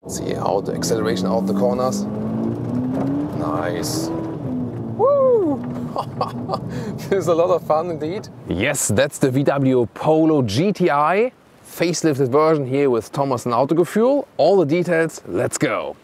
See how the acceleration out the corners. Nice. Woo! This is a lot of fun indeed. Yes, that's the VW Polo GTI. Facelifted version here with Thomas and Autogefühl. All the details, let's go.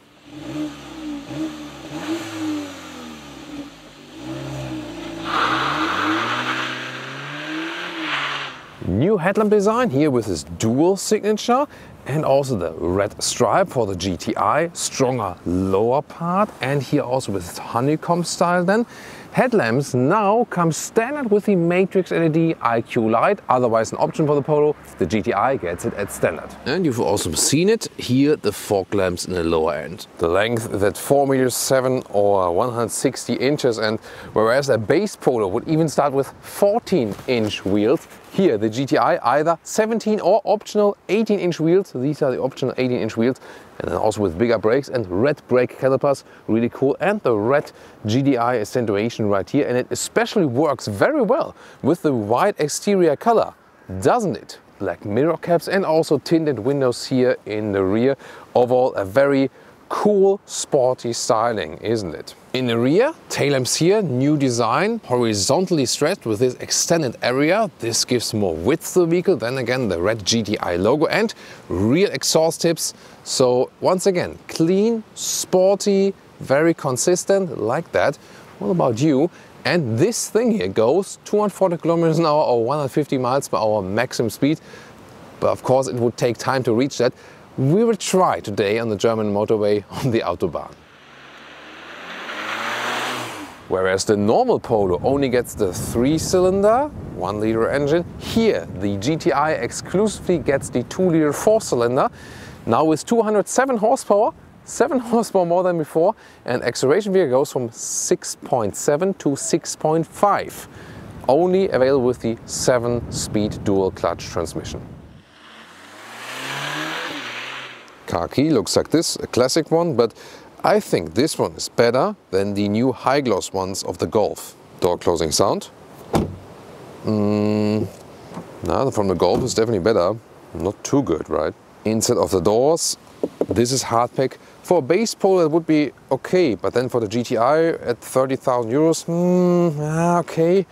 New headlamp design here with this dual signature and also the red stripe for the GTI, stronger lower part, and here also with honeycomb style then. Headlamps now come standard with the Matrix LED IQ light, otherwise an option for the Polo. The GTI gets it at standard. And you've also seen it, here the fog lamps in the lower end. The length is at 4.7 meters or 160 inches, and whereas a base Polo would even start with 14-inch wheels, here the GTI either 17 or optional 18-inch wheels. These are the optional 18-inch wheels. And then also with bigger brakes and red brake calipers, really cool. And the red GDI accentuation right here. And it especially works very well with the white exterior color, doesn't it? Black mirror caps and also tinted windows here in the rear. Overall, a very cool, sporty styling, isn't it? In the rear, tail lamps here, new design, horizontally stretched with this extended area. This gives more width to the vehicle. Then again, the red GTI logo and rear exhaust tips. So once again, clean, sporty, very consistent, like that. What about you? And this thing here goes 240 kilometers an hour or 150 miles per hour maximum speed. But of course, it would take time to reach that. We will try today on the German motorway on the Autobahn. Whereas the normal Polo only gets the 3-cylinder, 1-liter engine, here the GTI exclusively gets the 2-liter 4-cylinder. Now with 207 horsepower, 7 horsepower more than before, and acceleration here goes from 6.7 to 6.5. Only available with the 7-speed dual clutch transmission. Car key looks like this, a classic one, but I think this one is better than the new high gloss ones of the Golf. Door closing sound. No, from the Golf is definitely better. Not too good, right? Inside of the doors, this is hardpack. For a base Polo it would be okay, but then for the GTI at 30,000 euros, okay.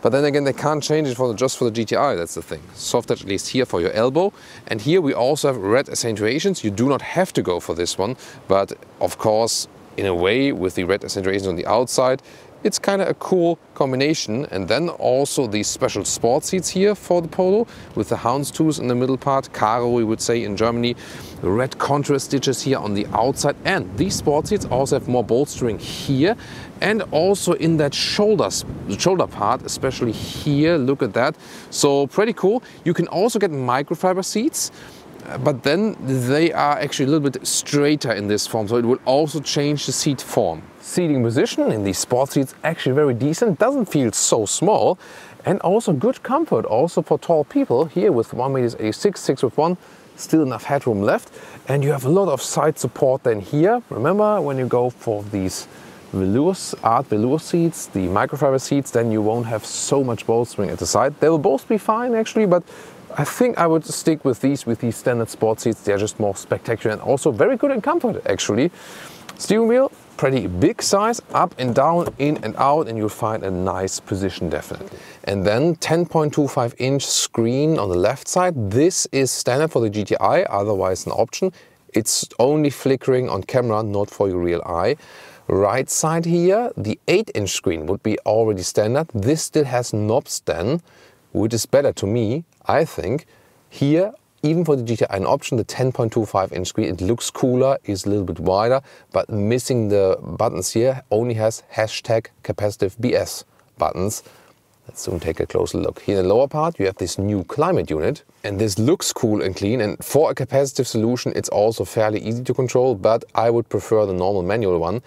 But then again, they can't change it just for the GTI, that's the thing. Soft touch at least here for your elbow. And here we also have red accentuations. You do not have to go for this one, but of course, in a way, with the red accentuations on the outside, it's kind of a cool combination. And then also these special sport seats here for the Polo with the houndstooth in the middle part, Karo we would say in Germany, red contrast stitches here on the outside. And these sport seats also have more bolstering here and also in that shoulder part, especially here, look at that. So pretty cool. You can also get microfiber seats, but then they are actually a little bit straighter in this form, so it will also change the seat form. Seating position in these sport seats actually very decent, doesn't feel so small, and also good comfort also for tall people. Here with 1.86 meters, 6'1", still enough headroom left, and you have a lot of side support then here. Remember, when you go for these art velour seats, the microfiber seats, then you won't have so much bolstering at the side. They will both be fine actually, but I think I would stick with these standard sport seats. They're just more spectacular and also very good in comfort actually. Steering wheel, pretty big size, up and down, in and out, and you'll find a nice position definitely. And then 10.25-inch screen on the left side. This is standard for the GTI, otherwise an option. It's only flickering on camera, not for your real eye. Right side here, the 8-inch screen would be already standard. This still has knobs then, which is better to me, I think. Here, even for the GTI, an option, the 10.25-inch screen, it looks cooler, is a little bit wider, but missing the buttons here, only has hashtag capacitive BS buttons. Let's soon take a closer look. Here in the lower part, you have this new climate unit, and this looks cool and clean. And for a capacitive solution, it's also fairly easy to control, but I would prefer the normal manual one.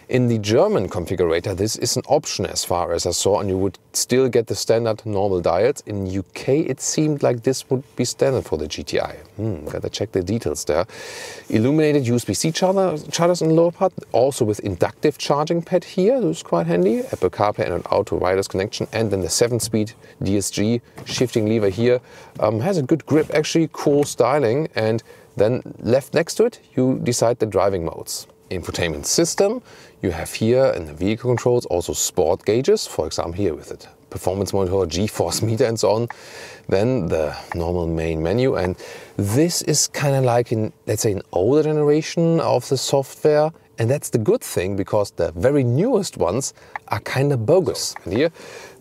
In the German configurator, this is an option as far as I saw, and you would still get the standard normal dials. In UK, it seemed like this would be standard for the GTI. Gotta check the details there. Illuminated USB-C chargers in the lower part, also with inductive charging pad here, this is quite handy. Apple CarPlay and an auto wireless connection, and then the 7-speed DSG shifting lever here. Has a good grip actually, cool styling, and Then left next to it, you decide the driving modes. Infotainment system, you have here in the vehicle controls also sport gauges, for example here with it. Performance monitor, G-force meter and so on. Then the normal main menu, and this is kind of like in, let's say, an older generation of the software, and that's the good thing because the very newest ones are kind of bogus. And here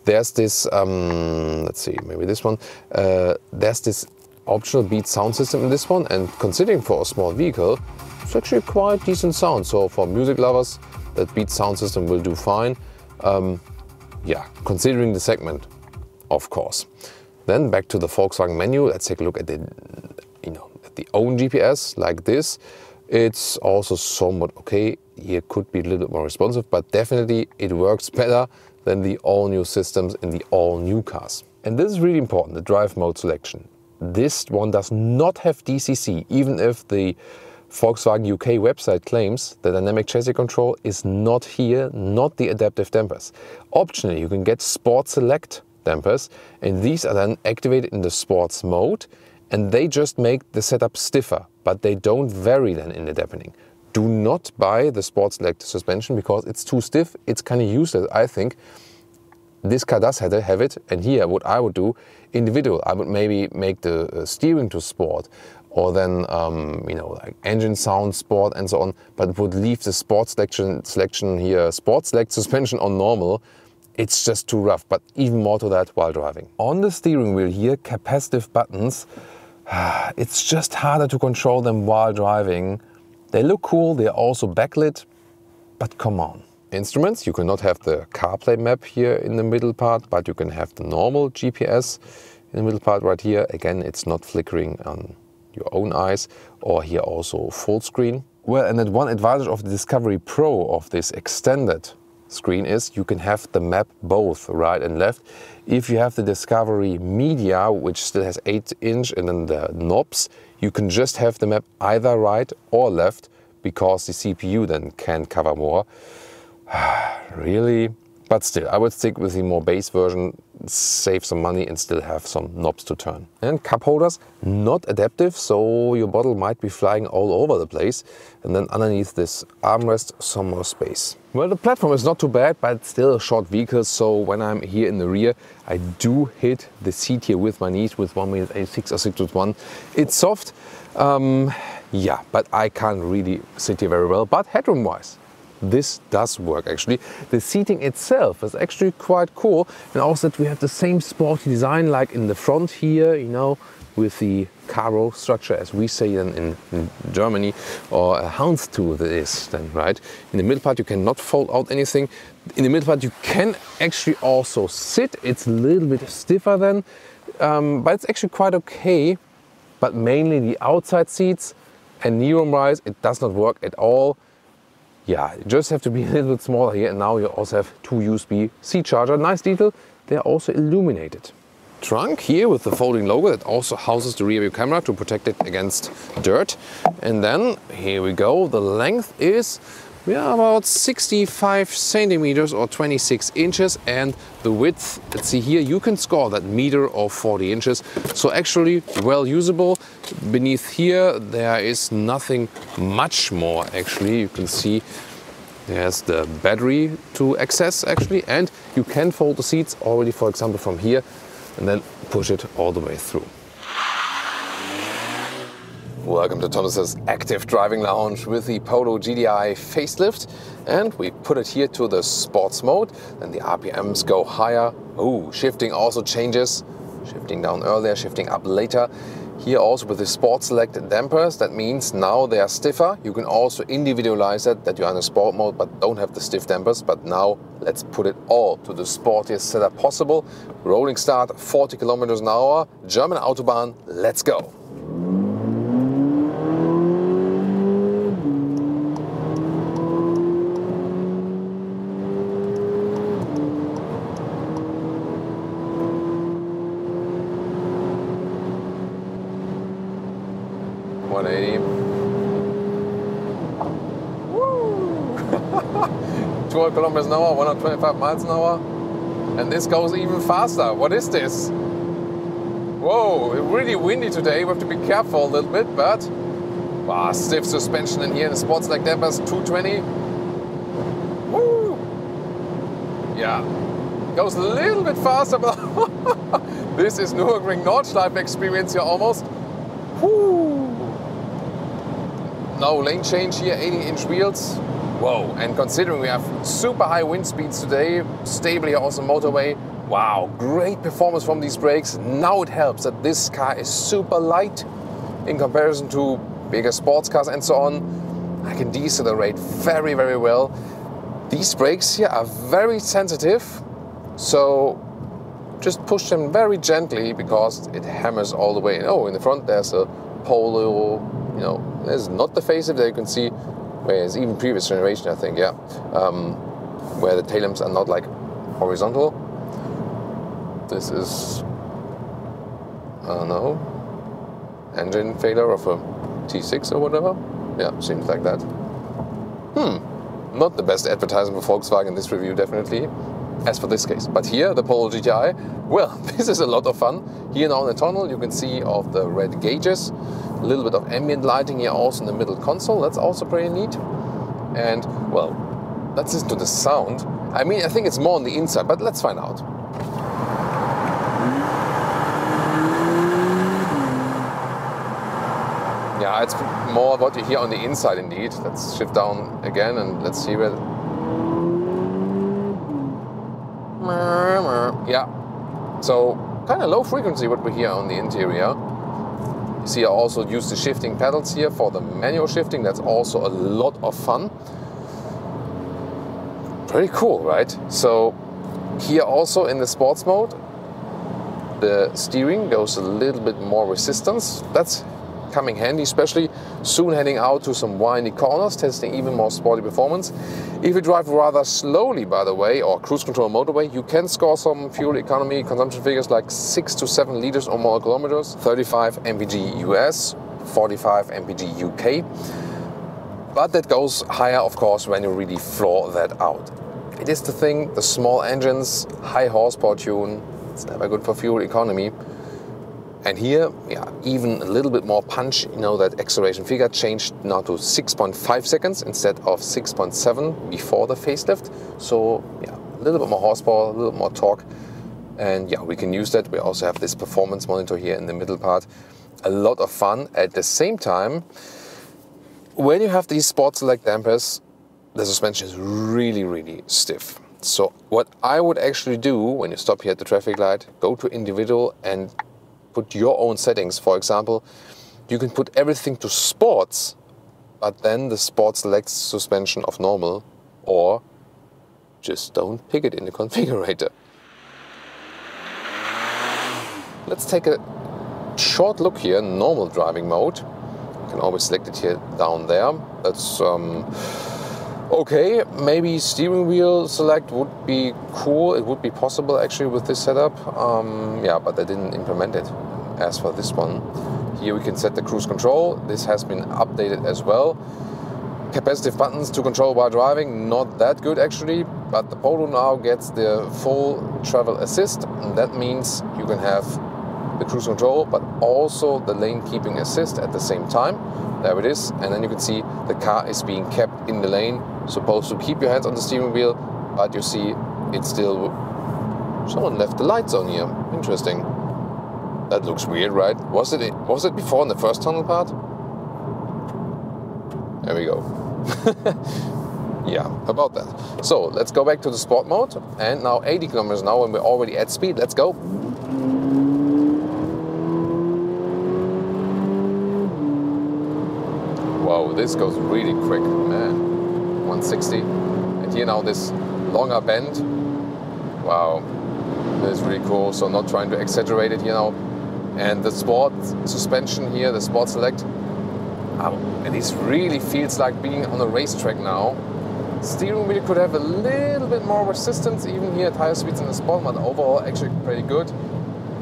there's this, let's see, maybe this one, there's this optional Beats sound system in this one, and considering for a small vehicle, it's actually quite decent sound. So for music lovers, that Beats sound system will do fine. Yeah, considering the segment, of course. Then back to the Volkswagen menu. Let's take a look at the, at the own GPS like this. It's also somewhat okay. Here could be a little bit more responsive, but definitely it works better than the all-new systems in the all-new cars. And this is really important, the drive mode selection. This one does not have DCC, even if the Volkswagen UK website claims the dynamic chassis control is not here, not the adaptive dampers. Optionally, you can get Sport Select dampers, and these are then activated in the sports mode, and they just make the setup stiffer, but they don't vary then in the dampening. Do not buy the Sport Select suspension because it's too stiff. It's kind of useless, I think. This car does have it, and here what I would do, individual, I would maybe make the steering to sport, or then like engine sound sport and so on, but would leave the sport selection here, sport select suspension on normal. It's just too rough, but even more to that while driving. On the steering wheel here, capacitive buttons, it's just harder to control them while driving. They look cool, they're also backlit, but come on. Instruments, you cannot have the CarPlay map here in the middle part, but you can have the normal GPS in the middle part right here. Again, it's not flickering on your own eyes, or here also full screen. Well, and then one advantage of the Discovery Pro of this extended screen is you can have the map both right and left. If you have the Discovery Media, which still has 8-inch, and then the knobs, you can just have the map either right or left because the CPU then can cover more. Really? But still, I would stick with the more base version, save some money and still have some knobs to turn. And cup holders, not adaptive, so your bottle might be flying all over the place. And then underneath this armrest, some more space. Well, the platform is not too bad, but it's still a short vehicle, so when I'm here in the rear, I do hit the seat here with my knees with 1.86 or 6.1. It's soft, yeah, but I can't really sit here very well, but headroom-wise, this does work actually. The seating itself is actually quite cool, and also that we have the same sporty design like in the front here, with the caro structure as we say in Germany, or a houndstooth it is then, right? In the middle part you cannot fold out anything. In the middle part you can actually also sit. It's a little bit stiffer then, but it's actually quite okay. But mainly the outside seats and knee room rise, it does not work at all. Yeah, you just have to be a little bit smaller here, and now you also have 2 USB-C charger. Nice detail, they're also illuminated. Trunk here with the folding logo that also houses the rear view camera to protect it against dirt. And then here we go, the length is about 65 centimeters or 26 inches, and the width, let's see here, you can score that meter or 40 inches. So actually well usable. Beneath here there is nothing much more actually. You can see there's the battery to access actually, and you can fold the seats already, for example, from here and then push it all the way through. Welcome to Thomas's Active Driving Lounge with the Polo GTI facelift, and we put it here to the sports mode. Then the RPMs go higher. Oh, shifting also changes. Shifting down earlier, shifting up later. Here also with the Sport Select dampers, that means now they are stiffer. You can also individualize that you're in a sport mode but don't have the stiff dampers. But now let's put it all to the sportiest setup possible. Rolling start, 40 kilometers an hour, German Autobahn, let's go. Woo! 12 kilometers an hour, 125 miles an hour. And this goes even faster. What is this? Whoa, it's really windy today. We have to be careful a little bit, but Wow, stiff suspension in here in the sports like dampers, 220. Woo! Yeah, goes a little bit faster, but this is Nürburgring Nordschleife experience here almost. Woo! No lane change here, 80-inch wheels. Whoa, and considering we have super high wind speeds today, stable here also motorway. Wow, great performance from these brakes. Now it helps that this car is super light in comparison to bigger sports cars and so on. I can decelerate very, very well. These brakes here are very sensitive, so just push them very gently because it hammers all the way. Oh, in the front there's a Polo, you know, there's not the facelift that you can see, where it's even previous generation, I think, yeah, where the tail lamps are not like horizontal. This is, I don't know, engine failure of a T6 or whatever. Yeah, seems like that. Not the best advertising for Volkswagen in this review, definitely, as for this case. But here, the Polo GTI, well, this is a lot of fun. Here now in the tunnel, you can see of the red gauges, a little bit of ambient lighting here also in the middle console. That's also pretty neat. And, well, let's listen to the sound. I mean, I think it's more on the inside, but let's find out. Yeah, it's more what you hear on the inside indeed. Let's shift down again and let's see where... Yeah, so kind of low frequency what we hear on the interior. You see I also use the shifting pedals here for the manual shifting. That's also a lot of fun. Pretty cool, right? So here also in the sports mode, the steering goes a little bit more resistance. That's coming handy, especially soon heading out to some windy corners, testing even more sporty performance. If you drive rather slowly, by the way, or cruise control motorway, you can score some fuel economy consumption figures like 6 to 7 liters or more kilometers, 35 mpg US, 45 mpg UK. But that goes higher, of course, when you really floor that out. It is the thing, the small engines, high horsepower tune, it's never good for fuel economy. And here, yeah, even a little bit more punch. You know, that acceleration figure changed now to 6.5 seconds instead of 6.7 before the facelift. So yeah, a little bit more horsepower, a little bit more torque. And yeah, we can use that. We also have this performance monitor here in the middle part. A lot of fun. At the same time, when you have these sport select dampers, the suspension is really, really stiff. So what I would actually do when you stop here at the traffic light, go to individual and put your own settings. For example, you can put everything to sports, but then the sport selects suspension of normal, or just don't pick it in the configurator. Let's take a short look here, normal driving mode. You can always select it here down there. That's okay. Maybe steering wheel select would be cool. It would be possible actually with this setup. Yeah, but they didn't implement it. As for this one, here we can set the cruise control. This has been updated as well. Capacitive buttons to control while driving, not that good actually, but the Polo now gets the full travel assist, and that means you can have the cruise control but also the lane keeping assist at the same time. There it is, and then you can see the car is being kept in the lane, supposed to keep your hands on the steering wheel, but you see it's still... Someone left the lights on here, interesting. That looks weird, right? Was it before in the first tunnel part? There we go. Yeah, about that. So let's go back to the sport mode, and now 80 kilometers now when we're already at speed. Let's go. Wow, this goes really quick, man. 160. And here now this longer bend. Wow, that is really cool. So not trying to exaggerate it here now. And the sport suspension here, the sport select, and this really feels like being on a racetrack now. Steering wheel could have a little bit more resistance even here at higher speeds in the sport, but overall actually pretty good.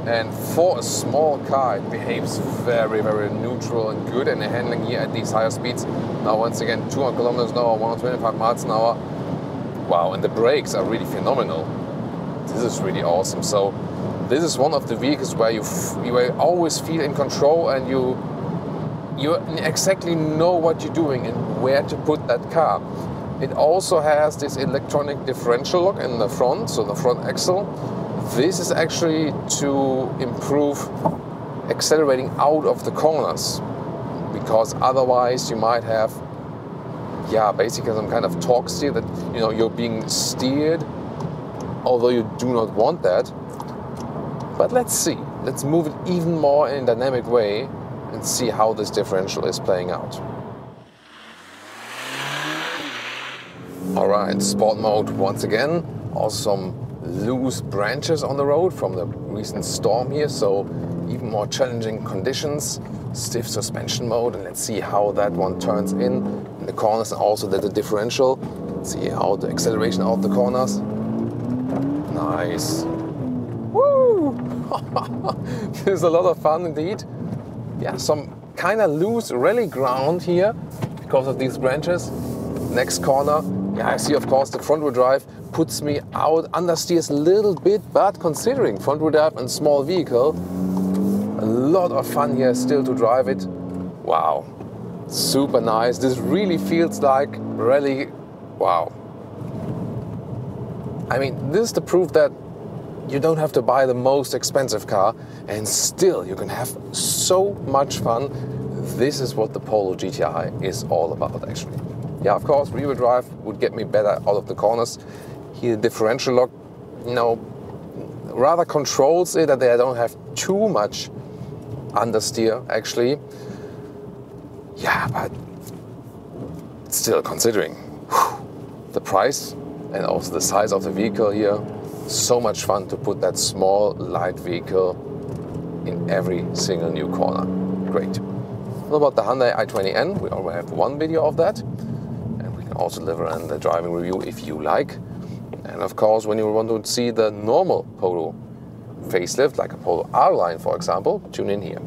And for a small car, it behaves very, very neutral and good in the handling here at these higher speeds. Now once again, 200 kilometers an hour, 125 miles an hour. Wow, and the brakes are really phenomenal. This is really awesome. So this is one of the vehicles where you always feel in control and you you exactly know what you're doing and where to put that car. It also has this electronic differential lock in the front, so the front axle. This is actually to improve accelerating out of the corners, because otherwise you might have, yeah, basically some kind of torque steer that, you know, you're being steered, although you do not want that. But let's see. Let's move it even more in a dynamic way and see how this differential is playing out. Alright, sport mode once again. Also some loose branches on the road from the recent storm here, so even more challenging conditions. Stiff suspension mode, and let's see how that one turns in the corners, and also the differential. See how the acceleration out of the corners. Nice. Woo! This is a lot of fun indeed. Yeah, some kind of loose rally ground here because of these branches. Next corner, yeah, I see of course the front wheel drive puts me out, understeers a little bit, but considering front wheel drive and small vehicle, a lot of fun here still to drive it. Wow, super nice. This really feels like rally. Wow. I mean, this is the proof that you don't have to buy the most expensive car and still you can have so much fun. This is what the Polo GTI is all about actually. Yeah, of course, rear wheel drive would get me better out of the corners. Here, the differential lock, you know, rather controls it that I don't have too much understeer actually. Yeah, but still considering the price and also the size of the vehicle here, so much fun to put that small light vehicle in every single new corner. Great. What about the Hyundai i20N? We already have one video of that, and we can also deliver in the driving review if you like. And of course, when you want to see the normal Polo facelift, like a Polo R line for example, tune in here.